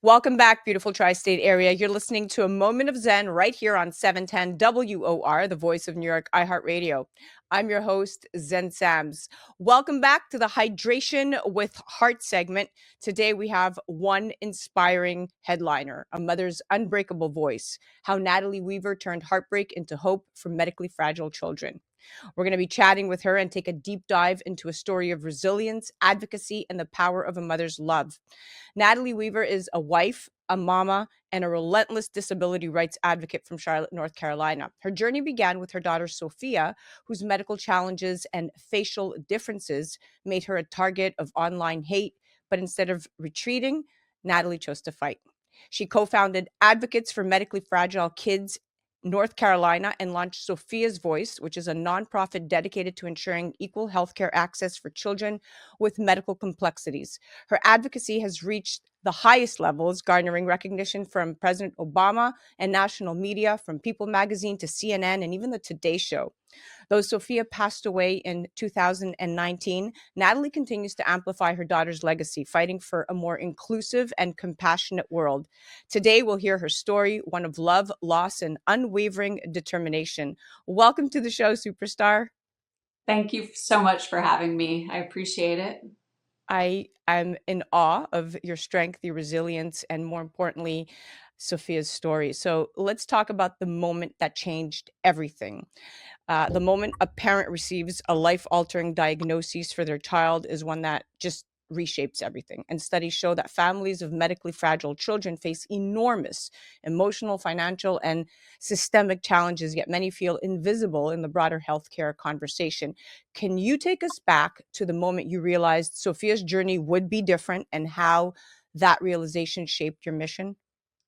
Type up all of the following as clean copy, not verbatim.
Welcome back, beautiful tri-state area. You're listening to A Moment of Zen right here on 710 WOR, the voice of New York, iHeartRadio. I'm your host, Zen Sams. Welcome back to the Hydration with Heart segment. Today we have one inspiring headliner, a mother's unbreakable voice, how Natalie Weaver turned heartbreak into hope for medically fragile children. We're going to be chatting with her and take a deep dive into a story of resilience, advocacy, and the power of a mother's love. Natalie Weaver is a wife, a mama, and a relentless disability rights advocate from Charlotte, North Carolina. Her journey began with her daughter, Sophia, whose medical challenges and facial differences made her a target of online hate. But instead of retreating, Natalie chose to fight. She co-founded Advocates for Medically Fragile Kids North Carolina and launched Sophia's Voice, which is a nonprofit dedicated to ensuring equal healthcare access for children with medical complexities. Her advocacy has reached the highest levels, garnering recognition from President Obama and national media, from People magazine to CNN and even the Today Show. Though Sophia passed away in 2019, Natalie continues to amplify her daughter's legacy, fighting for a more inclusive and compassionate world. Today, we'll hear her story, one of love, loss, and unwavering determination. Welcome to the show, superstar. Thank you so much for having me. I appreciate it. I am in awe of your strength, your resilience, and more importantly, Sophia's story. So let's talk about the moment that changed everything. The moment a parent receives a life-altering diagnosis for their child is one that just reshapes everything. And studies show that families of medically fragile children face enormous emotional, financial, and systemic challenges, yet many feel invisible in the broader healthcare conversation. Can you take us back to the moment you realized Sophia's journey would be different and how that realization shaped your mission?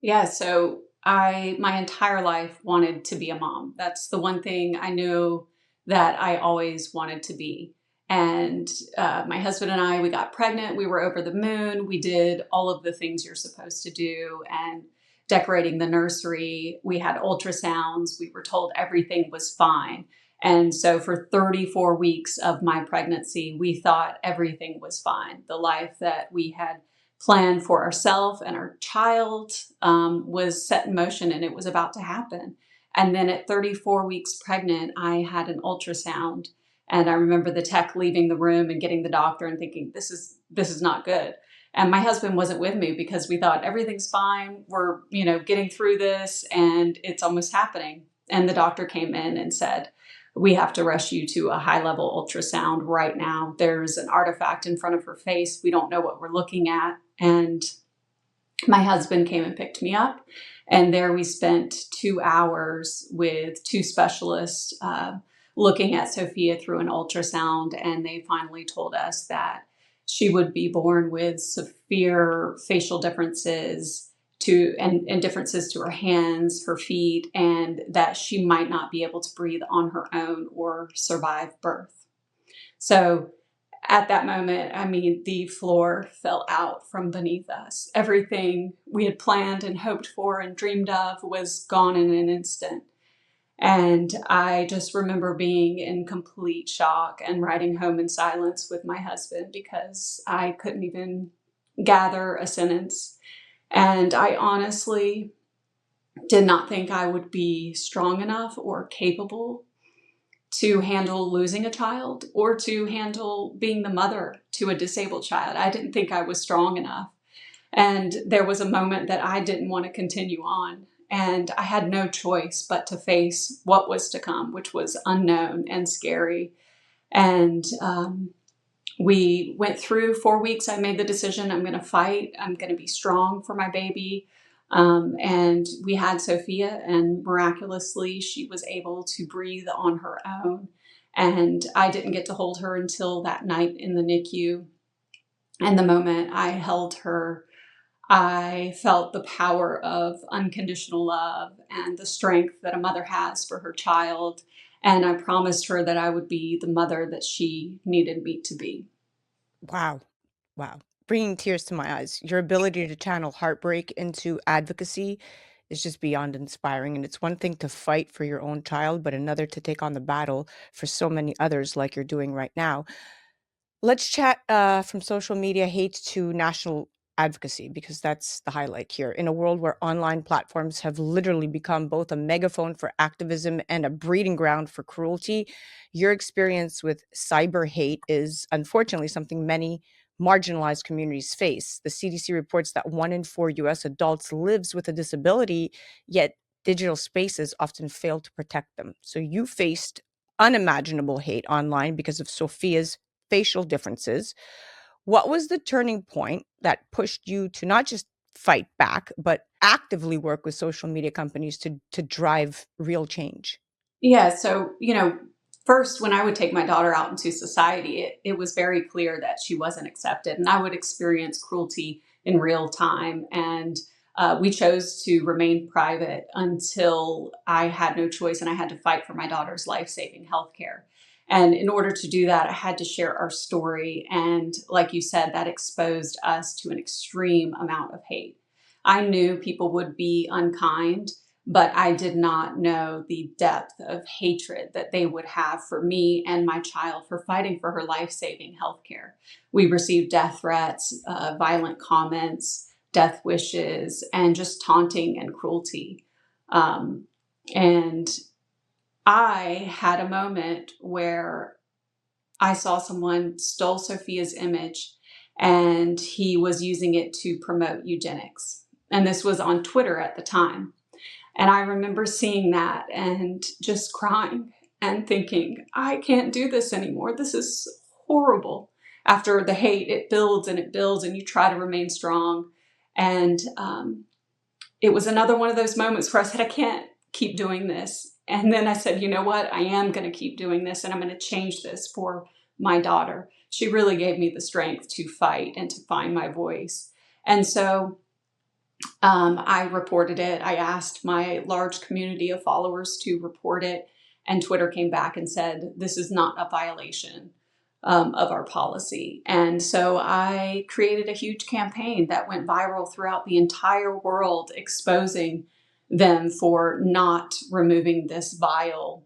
Yeah, so I my entire life wanted to be a mom. That's the one thing I knew that I always wanted to be. And my husband and I, we got pregnant. We were over the moon. We did all of the things you're supposed to do and decorating the nursery. We had ultrasounds. We were told everything was fine. And so for 34 weeks of my pregnancy, we thought everything was fine. The life that we had plan for ourselves and our child was set in motion and it was about to happen. And then at 34 weeks pregnant, I had an ultrasound. And I remember the tech leaving the room and getting the doctor and thinking, this is not good. And my husband wasn't with me because we thought everything's fine. We're, getting through this and it's almost happening. And the doctor came in and said, we have to rush you to a high level ultrasound right now. There's an artifact in front of her face. We don't know what we're looking at. And my husband came and picked me up. And there we spent 2 hours with two specialists looking at Sophia through an ultrasound. And they finally told us that she would be born with severe facial differences and differences to her hands, her feet, and that she might not be able to breathe on her own or survive birth. So at that moment, the floor fell out from beneath us. Everything we had planned and hoped for and dreamed of was gone in an instant. And I just remember being in complete shock and riding home in silence with my husband because I couldn't even gather a sentence. And I honestly did not think I would be strong enough or capable to handle losing a child or to handle being the mother to a disabled child. I didn't think I was strong enough. And there was a moment that I didn't want to continue on. And I had no choice but to face what was to come, which was unknown and scary. And we went through 4 weeks. I made the decision, I'm going to fight. I'm going to be strong for my baby. And we had Sophia, and miraculously, she was able to breathe on her own. And I didn't get to hold her until that night in the NICU. And the moment I held her, I felt the power of unconditional love and the strength that a mother has for her child. And I promised her that I would be the mother that she needed me to be. Wow. Wow. Bringing tears to my eyes. Your ability to channel heartbreak into advocacy is just beyond inspiring. And it's one thing to fight for your own child, but another to take on the battle for so many others like you're doing right now. Let's chat from social media hate to national advocacy, because that's the highlight here. In a world where online platforms have literally become both a megaphone for activism and a breeding ground for cruelty, your experience with cyber hate is unfortunately something many marginalized communities face. The CDC reports that 1 in 4 US adults lives with a disability, yet digital spaces often fail to protect them. So you faced unimaginable hate online because of Sophia's facial differences. What was the turning point that pushed you to not just fight back, but actively work with social media companies to drive real change? Yeah. So, first, when I would take my daughter out into society, it was very clear that she wasn't accepted, and I would experience cruelty in real time. And we chose to remain private until I had no choice and I had to fight for my daughter's life saving health care. And in order to do that, I had to share our story. And like you said, that exposed us to an extreme amount of hate. I knew people would be unkind, but I did not know the depth of hatred that they would have for me and my child for fighting for her life-saving healthcare. We received death threats, violent comments, death wishes, and just taunting and cruelty. And I had a moment where I saw someone stole Sophia's image and he was using it to promote eugenics. And this was on Twitter at the time. And I remember seeing that and just crying and thinking, I can't do this anymore. This is horrible. After the hate, it builds, and you try to remain strong. And it was another one of those moments where I said, I can't keep doing this. And then I said, you know what? I am going to keep doing this, and I'm going to change this for my daughter. She really gave me the strength to fight and to find my voice. And so I reported it. I asked my large community of followers to report it, and Twitter came back and said, this is not a violation of our policy. And so I created a huge campaign that went viral throughout the entire world, exposing them for not removing this vile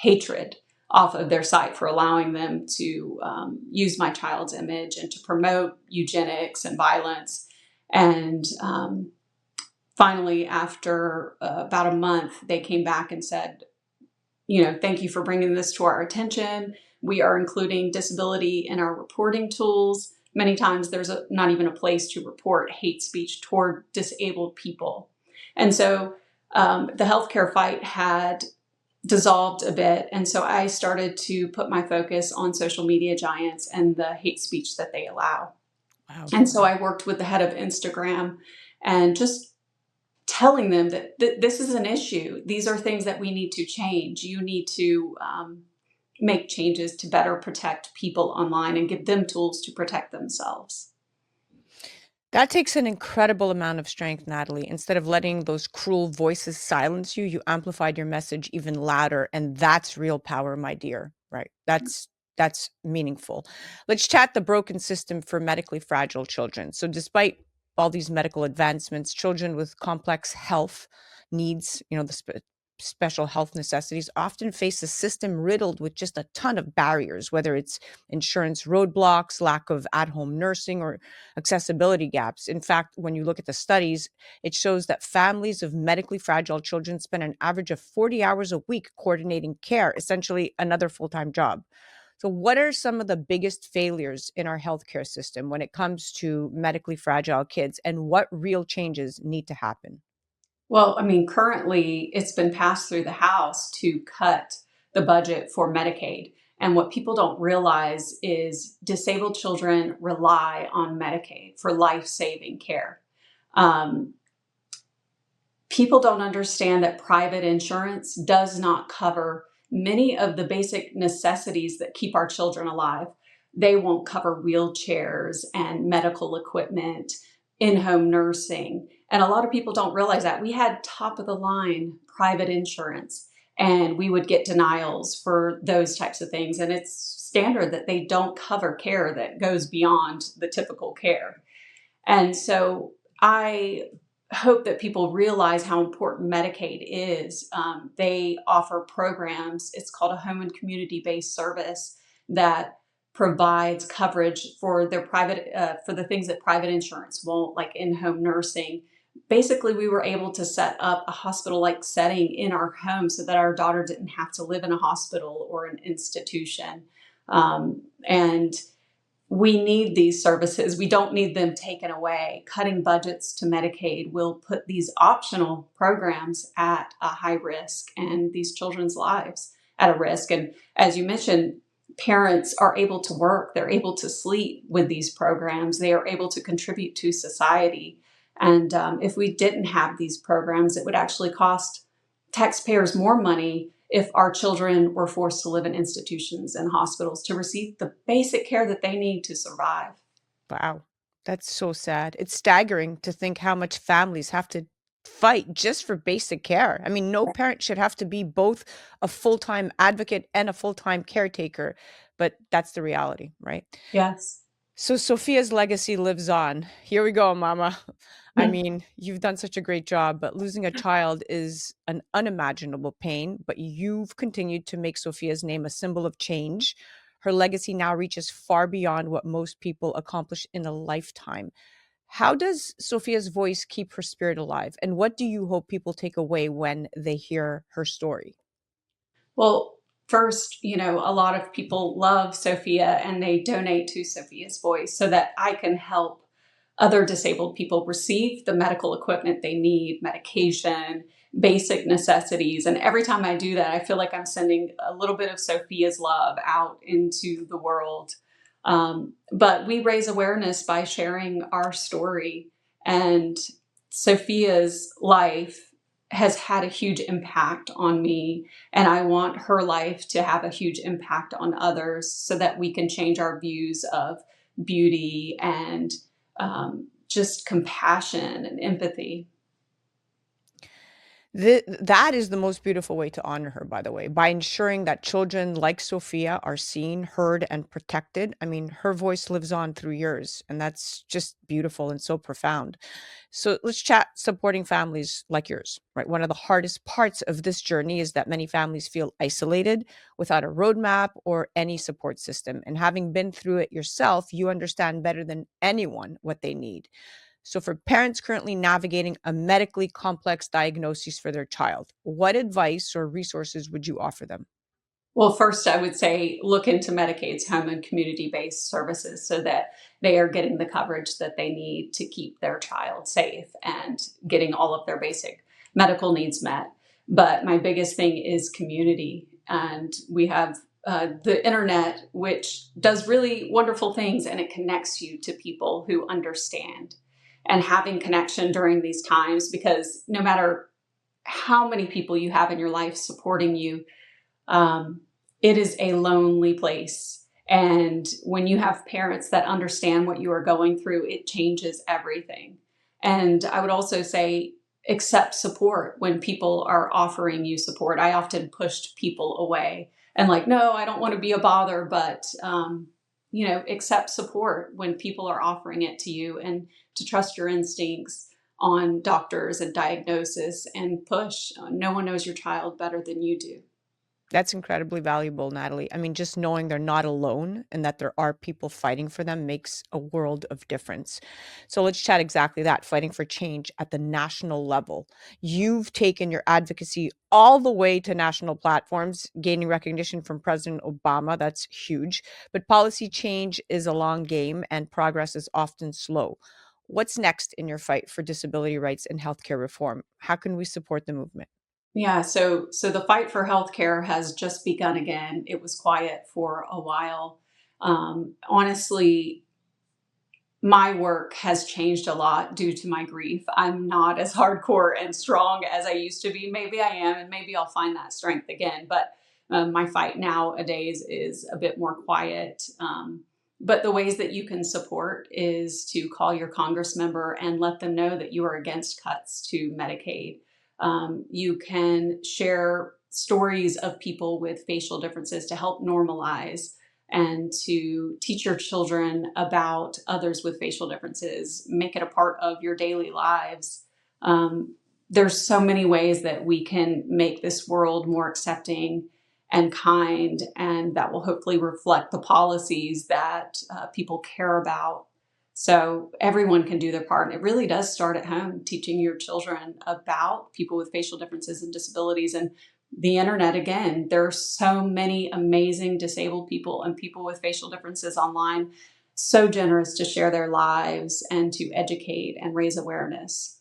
hatred off of their site, for allowing them to use my child's image and to promote eugenics and violence. And finally, after about a month, they came back and said, thank you for bringing this to our attention. We are including disability in our reporting tools. Many times there's not even a place to report hate speech toward disabled people. And so the healthcare fight had dissolved a bit. And so I started to put my focus on social media giants and the hate speech that they allow. Wow. And so I worked with the head of Instagram and just telling them that this is an issue. These are things that we need to change. You need to make changes to better protect people online and give them tools to protect themselves. That takes an incredible amount of strength, Natalie. Instead of letting those cruel voices silence you, you amplified your message even louder, and that's real power, my dear. Right? That's meaningful. Let's chat the broken system for medically fragile children. So despite all these medical advancements, children with complex health needs, special health necessities, often face a system riddled with just a ton of barriers, whether it's insurance roadblocks, lack of at-home nursing, or accessibility gaps. In fact, when you look at the studies, it shows that families of medically fragile children spend an average of 40 hours a week coordinating care, essentially another full-time job. So what are some of the biggest failures in our healthcare system when it comes to medically fragile kids, and what real changes need to happen? Well, I mean, currently it's been passed through the House to cut the budget for Medicaid. And what people don't realize is disabled children rely on Medicaid for life-saving care. Um, People don't understand that private insurance does not cover many of the basic necessities that keep our children alive. They won't cover wheelchairs and medical equipment, in-home nursing. And a lot of people don't realize that. We had top of the line private insurance, and we would get denials for those types of things. And it's standard that they don't cover care that goes beyond the typical care. And so I hope that people realize how important Medicaid is. They offer programs. It's called a home and community-based service that provides coverage for their private, for the things that private insurance won't, like in-home nursing. Basically, we were able to set up a hospital-like setting in our home so that our daughter didn't have to live in a hospital or an institution. And we need these services. We don't need them taken away. Cutting budgets to Medicaid will put these optional programs at a high risk and these children's lives at a risk. And as you mentioned, parents are able to work, they're able to sleep with these programs, they are able to contribute to society. And if we didn't have these programs, it would actually cost taxpayers more money if our children were forced to live in institutions and hospitals to receive the basic care that they need to survive. Wow. That's so sad. It's staggering to think how much families have to fight just for basic care. I mean, no parent should have to be both a full-time advocate and a full-time caretaker, but that's the reality, right? Yes. So Sophia's legacy lives on. Here we go, mama. I mean, you've done such a great job, but losing a child is an unimaginable pain, but you've continued to make Sophia's name a symbol of change. Her legacy now reaches far beyond what most people accomplish in a lifetime. How does Sophia's voice keep her spirit alive? And what do you hope people take away when they hear her story? Well, first, a lot of people love Sophia and they donate to Sophia's Voice so that I can help other disabled people receive the medical equipment they need, medication, basic necessities. And every time I do that, I feel like I'm sending a little bit of Sophia's love out into the world. But we raise awareness by sharing our story. And Sophia's life has had a huge impact on me. And I want her life to have a huge impact on others so that we can change our views of beauty and just compassion and empathy. That is the most beautiful way to honor her, by the way, by ensuring that children like Sophia are seen, heard, and protected. I mean, her voice lives on through yours, and that's just beautiful and so profound. So let's chat supporting families like yours, right? One of the hardest parts of this journey is that many families feel isolated without a roadmap or any support system. And having been through it yourself, you understand better than anyone what they need. So, for parents currently navigating a medically complex diagnosis for their child, what advice or resources would you offer them? Well, first, I would say look into Medicaid's home and community based services so that they are getting the coverage that they need to keep their child safe and getting all of their basic medical needs met. But my biggest thing is community. And we have the internet, which does really wonderful things and it connects you to people who understand. And having connection during these times, because no matter how many people you have in your life supporting you, it is a lonely place. And when you have parents that understand what you are going through, it changes everything. And I would also say, accept support when people are offering you support. I often pushed people away and like, no, I don't want to be a bother, but, accept support when people are offering it to you and to trust your instincts on doctors and diagnosis and push. No one knows your child better than you do. That's incredibly valuable, Natalie. I mean, just knowing they're not alone and that there are people fighting for them makes a world of difference. So let's chat exactly that, fighting for change at the national level. You've taken your advocacy all the way to national platforms, gaining recognition from President Obama. That's huge. But policy change is a long game and progress is often slow. What's next in your fight for disability rights and healthcare reform? How can we support the movement? Yeah, so the fight for healthcare has just begun again. It was quiet for a while. Honestly, my work has changed a lot due to my grief. I'm not as hardcore and strong as I used to be. Maybe I am, and maybe I'll find that strength again. But my fight nowadays is a bit more quiet. But the ways that you can support is to call your Congress member and let them know that you are against cuts to Medicaid. You can share stories of people with facial differences to help normalize and to teach your children about others with facial differences, make it a part of your daily lives. There's so many ways that we can make this world more accepting and kind, and that will hopefully reflect the policies that people care about. So everyone can do their part. And it really does start at home, teaching your children about people with facial differences and disabilities. And the internet, again, there are so many amazing disabled people and people with facial differences online, so generous to share their lives and to educate and raise awareness.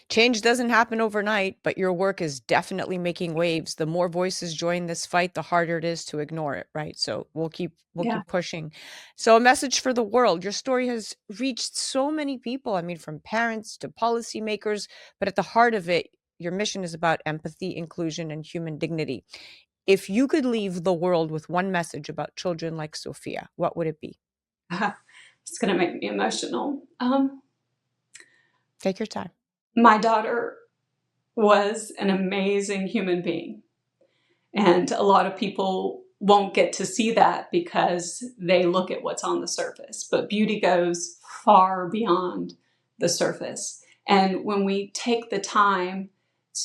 Change doesn't happen overnight, but your work is definitely making waves. The more voices join this fight, the harder it is to ignore it, right? So we'll Yeah. keep pushing. So a message for the world. Your story has reached so many people. I mean, from parents to policymakers, but at the heart of it, your mission is about empathy, inclusion, and human dignity. If you could leave the world with one message about children like Sophia, what would it be? It's going to make me emotional. Take your time. My daughter was an amazing human being. And a lot of people won't get to see that because they look at what's on the surface. But beauty goes far beyond the surface. And when we take the time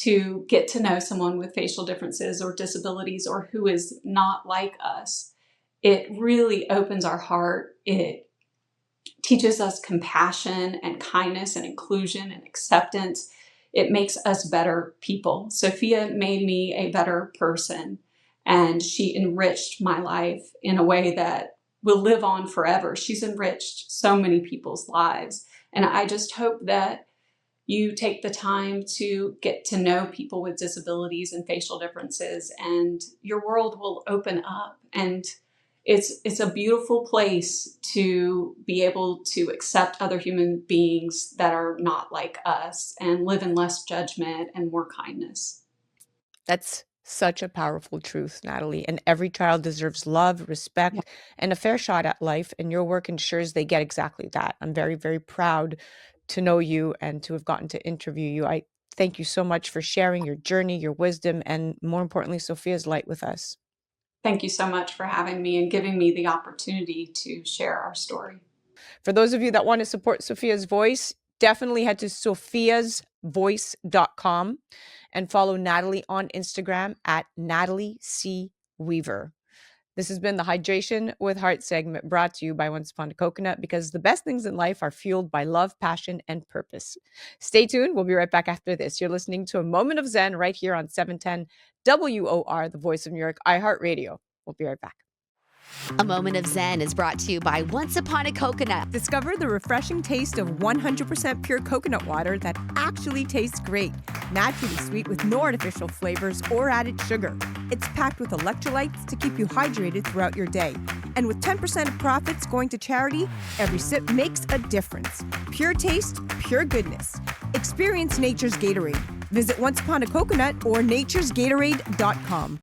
to get to know someone with facial differences or disabilities or who is not like us, it really opens our heart. It teaches us compassion and kindness and inclusion and acceptance. It makes us better people. Sophia made me a better person, and she enriched my life in a way that will live on forever. She's enriched so many people's lives. And I just hope that you take the time to get to know people with disabilities and facial differences, and your world will open up. And it's a beautiful place to be able to accept other human beings that are not like us and live in less judgment and more kindness. That's such a powerful truth, Natalie. And every child deserves love, Yeah. respect, and a fair shot at life. And your work ensures they get exactly that. I'm very, very proud to know you and to have gotten to interview you. I thank you so much for sharing your journey, your wisdom, and more importantly, Sophia's light with us. Thank you so much for having me and giving me the opportunity to share our story. For those of you that want to support Sophia's voice, definitely head to sophiasvoice.com and follow Natalie on Instagram at Natalie C. Weaver. This has been the Hydration with Heart segment brought to you by Once Upon a Coconut, because the best things in life are fueled by love, passion, and purpose. Stay tuned. We'll be right back after this. You're listening to A Moment of Zen right here on 710 WOR, the voice of New York, iHeartRadio. We'll be right back. A Moment of Zen is brought to you by Once Upon a Coconut. Discover the refreshing taste of 100% pure coconut water that actually tastes great. Naturally sweet with no artificial flavors or added sugar. It's packed with electrolytes to keep you hydrated throughout your day. And with 10% of profits going to charity, every sip makes a difference. Pure taste, pure goodness. Experience nature's Gatorade. Visit Once Upon a Coconut or naturesgatorade.com.